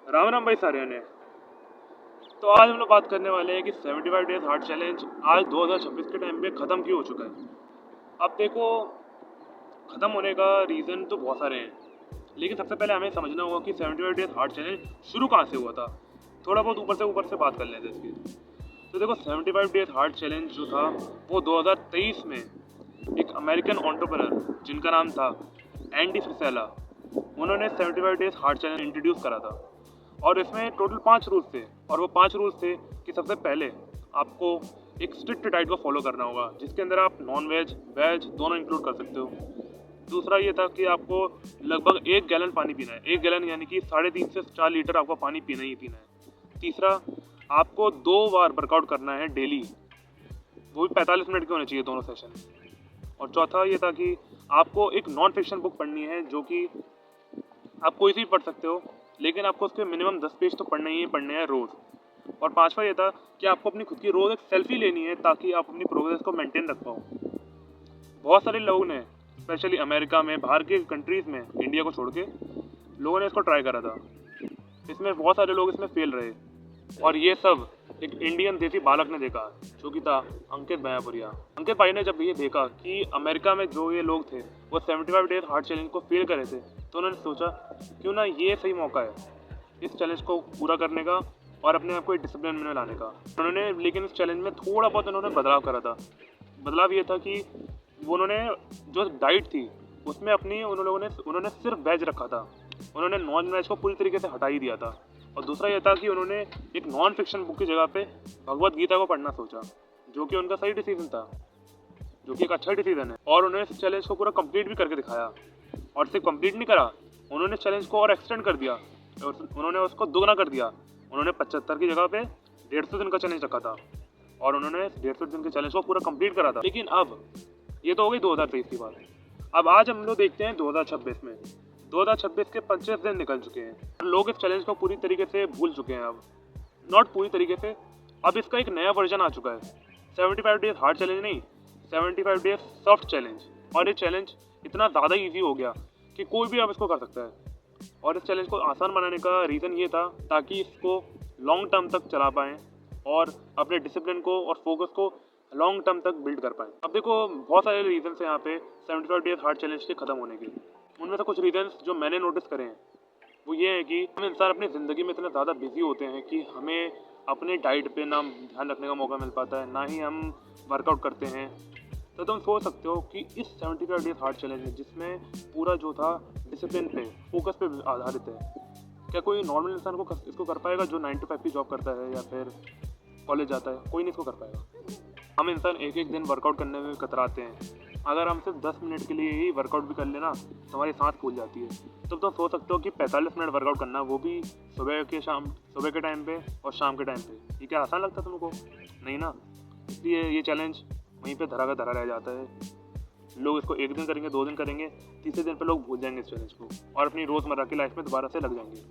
राम राम भाई सारे ने। तो आज हम लोग बात करने वाले हैं कि 75 डेज हार्ट चैलेंज आज 2026 के टाइम पे ख़त्म क्यों हो चुका है। अब देखो, ख़त्म होने का रीज़न तो बहुत सारे हैं, लेकिन सबसे पहले हमें समझना होगा कि 75 डेज हार्ट चैलेंज शुरू कहाँ से हुआ था। थोड़ा बहुत ऊपर से बात कर लेते हैं इसकी। तो देखो, 75 डेज हार्ट चैलेंज जो था वो 2023 में एक अमेरिकन एंटरप्रेन्योर जिनका नाम था एंडी फ्रिसेला, उन्होंने 75 डेज हार्ट चैलेंज इंट्रोड्यूस करा था। और इसमें टोटल 5 रूल्स थे, और वो 5 रूल्स थे कि सबसे पहले आपको एक स्ट्रिक्ट डाइट को फॉलो करना होगा, जिसके अंदर आप नॉन वेज वेज दोनों इंक्लूड कर सकते हो। दूसरा ये था कि आपको लगभग 1 गैलन पानी पीना है। 1 गैलन यानी कि 3.5 से 4 लीटर आपको पानी पीना ही पीना है। तीसरा, आपको 2 बार वर्कआउट करना है डेली, वो भी 45 मिनट के होने चाहिए दोनों सेशन। और चौथा ये था कि आपको एक नॉन फिक्शन बुक पढ़नी है, जो कि आप कोई सी भी पढ़ सकते हो, लेकिन आपको उसके मिनिमम 10 पेज तो पढ़ने ही पढ़ने हैं रोज़। और पांचवा ये था कि आपको अपनी खुद की रोज़ एक सेल्फी लेनी है, ताकि आप अपनी प्रोग्रेस को मेंटेन रख पाओ। बहुत सारे लोगों ने, स्पेशली अमेरिका में, बाहर के कंट्रीज़ में, इंडिया को छोड़ के, लोगों ने इसको ट्राई करा था। इसमें बहुत सारे लोग इसमें फेल रहे, और ये सब एक इंडियन देसी बालक ने देखा, जो कि था अंकित भैयापुरिया। अंकित भाई ने जब ये देखा कि अमेरिका में जो ये लोग थे वो 75 डेज हार्ट चैलेंज को फेल करे थे, तो उन्होंने सोचा क्यों ना ये सही मौका है इस चैलेंज को पूरा करने का और अपने आप को एक डिसिप्लिन में लाने का। उन्होंने लेकिन इस चैलेंज में थोड़ा बहुत उन्होंने बदलाव करा था। बदलाव ये था कि उन्होंने जो डाइट थी उसमें अपनी उन्होंने सिर्फ वेज रखा था। उन्होंने नॉन वेज को पूरी तरीके से हटा ही दिया था। और दूसरा यह था कि उन्होंने एक नॉन फिक्शन बुक की जगह पे भगवत गीता को पढ़ना सोचा, जो कि उनका सही डिसीजन था, जो कि एक अच्छा डिसीजन है। और उन्होंने इस चैलेंज को पूरा कंप्लीट भी करके दिखाया। और सिर्फ कंप्लीट नहीं करा, उन्होंने चैलेंज को और एक्सटेंड कर दिया, और उन्होंने उसको दोगुना कर दिया। उन्होंने 75 की जगह पे 150 दिन का चैलेंज रखा था, और उन्होंने 150 दिन के चैलेंज को पूरा कंप्लीट करा था। लेकिन अब ये तो हो गई 2023 की बात। अब आज हम लोग देखते हैं 2026 में। 2026 के 25 दिन निकल चुके हैं। लोग इस चैलेंज को पूरी तरीके से भूल चुके हैं। अब नॉट पूरी तरीके से, अब इसका एक नया वर्जन आ चुका है। 75 डेज हार्ड चैलेंज नहीं, 75 डेज सॉफ्ट चैलेंज। और ये चैलेंज इतना ज़्यादा ईजी हो गया कि कोई भी अब इसको कर सकता है। और इस चैलेंज को आसान बनाने का रीज़न ये था ताकि इसको लॉन्ग टर्म तक चला पाएँ और अपने डिसिप्लिन को और फोकस को लॉन्ग टर्म तक बिल्ड कर पाएँ। अब देखो, बहुत सारे रीजन्स हैं यहाँ पे 75 डेज हार्ड चैलेंज के ख़त्म होने के। उनमें से कुछ रीजन्स जो मैंने नोटिस करे हैं वो ये है कि हम इंसान अपनी ज़िंदगी में इतना ज़्यादा बिजी होते हैं कि हमें अपने डाइट पे ना ध्यान रखने का मौका मिल पाता है, ना ही हम वर्कआउट करते हैं। तो तुम सोच सकते हो कि इस 75 डेज हार्ड चैलेंज में, जिसमें पूरा जो था डिसिप्लिन पे, फोकस पे आधारित है, क्या कोई नॉर्मल इंसान को इसको कर पाएगा जो 9 to 5 की जॉब करता है या फिर कॉलेज जाता है? कोई नहीं इसको कर पाएगा। हम इंसान एक एक दिन वर्कआउट करने में कतराते हैं। अगर हम सिर्फ 10 मिनट के लिए ही वर्कआउट भी कर लेना तो हमारी सांस फूल जाती है। तो तुम सोच सकते हो कि 45 मिनट वर्कआउट करना, वो भी सुबह के टाइम पे और शाम के टाइम पे, ये क्या आसान लगता है तुमको? नहीं ना। इसलिए ये चैलेंज वहीं पे धरा का धरा रह जाता है। लोग इसको एक दिन करेंगे, 2 दिन करेंगे, तीसरे दिन पे लोग भूल जाएंगे इस चैलेंज को और अपनी रोज़मर्रा की लाइफ में दोबारा से लग जाएंगे।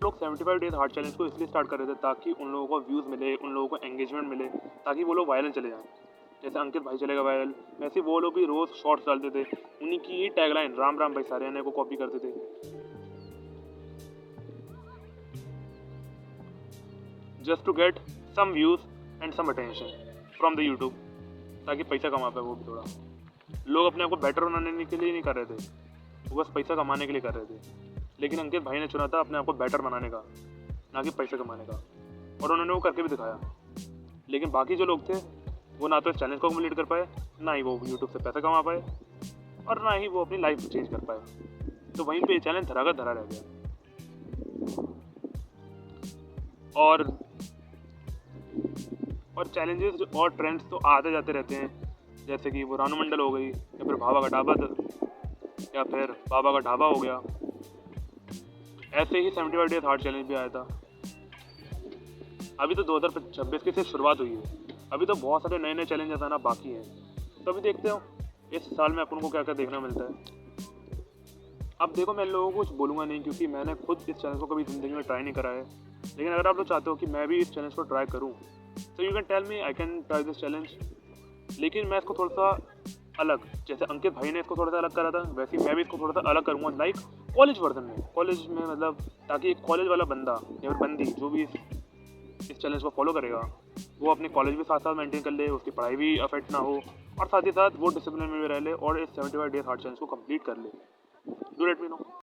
लोग 75 डेज हार्ड चैलेंज को इसलिए स्टार्ट कर रहे थे ताकि उन लोगों को व्यूज़ मिले, उन लोगों को एंगेजमेंट मिले, ताकि वो लोग वायरल चले जाएं। जैसे अंकित भाई चलेगा वायरल, वैसे वो लोग भी रोज़ शॉर्ट्स डालते थे, उन्हीं की ही टैगलाइन राम राम भाई सारे ने को कॉपी करते थे। Just to get some views and some attention from the YouTube, ताकि पैसा कमा पाए वो भी थोड़ा। लोग अपने आप को बेटर बनाने के लिए नहीं कर रहे थे, वो बस पैसा कमाने के लिए कर रहे थे। लेकिन अंकित भाई ने चुना था अपने आप को बेटर बनाने का, ना कि पैसे कमाने का, और उन्होंने वो करके भी दिखाया। लेकिन बाकी जो लोग थे वो ना तो इस चैलेंज को कंप्लीट कर पाए, ना ही वो यूट्यूब से पैसा कमा पाए, और ना ही वो अपनी लाइफ चेंज कर पाए। तो वहीं पे चैलेंज धरा का धरा रह गया। और चैलेंजेस और ट्रेंड्स तो आते जाते रहते हैं, जैसे कि वो रानू मंडल हो गई, या फिर बाबा का ढाबा हो गया। ऐसे ही 75 डेज हार्ड चैलेंज भी आया था। अभी तो 2026 की सिर्फ शुरुआत हुई है, अभी तो बहुत सारे नए नए चैलेंजेस आना बाकी हैं। तो अभी देखते हो इस साल में अपन को क्या क्या देखना मिलता है। अब देखो, मैं लोगों को कुछ बोलूँगा नहीं, क्योंकि मैंने खुद इस चैलेंज को कभी ज़िंदगी में ट्राई नहीं करा है। लेकिन अगर आप लोग चाहते हो कि मैं भी इस चैलेंज को ट्राई करूँ, तो you can tell me, I can try this challenge. लेकिन मैं इसको थोड़ा सा अलग, जैसे अंकित भाई ने इसको थोड़ा सा अलग करा था, वैसे ही मैं भी इसको थोड़ा सा अलग करूँगा, लाइक कॉलेज वर्जन में, कॉलेज में मतलब ताकि एक कॉलेज वाला बंदा या फिर बंदी जो भी इस चैलेंज को फॉलो करेगा वो अपने कॉलेज भी साथ साथ मेंटेन कर ले, उसकी पढ़ाई भी अफेक्ट ना हो और साथ ही साथ वो डिसिप्लिन में भी रह ले और इस 75 डेज हार्ड चैलेंज को कंप्लीट कर ले। Do let me know.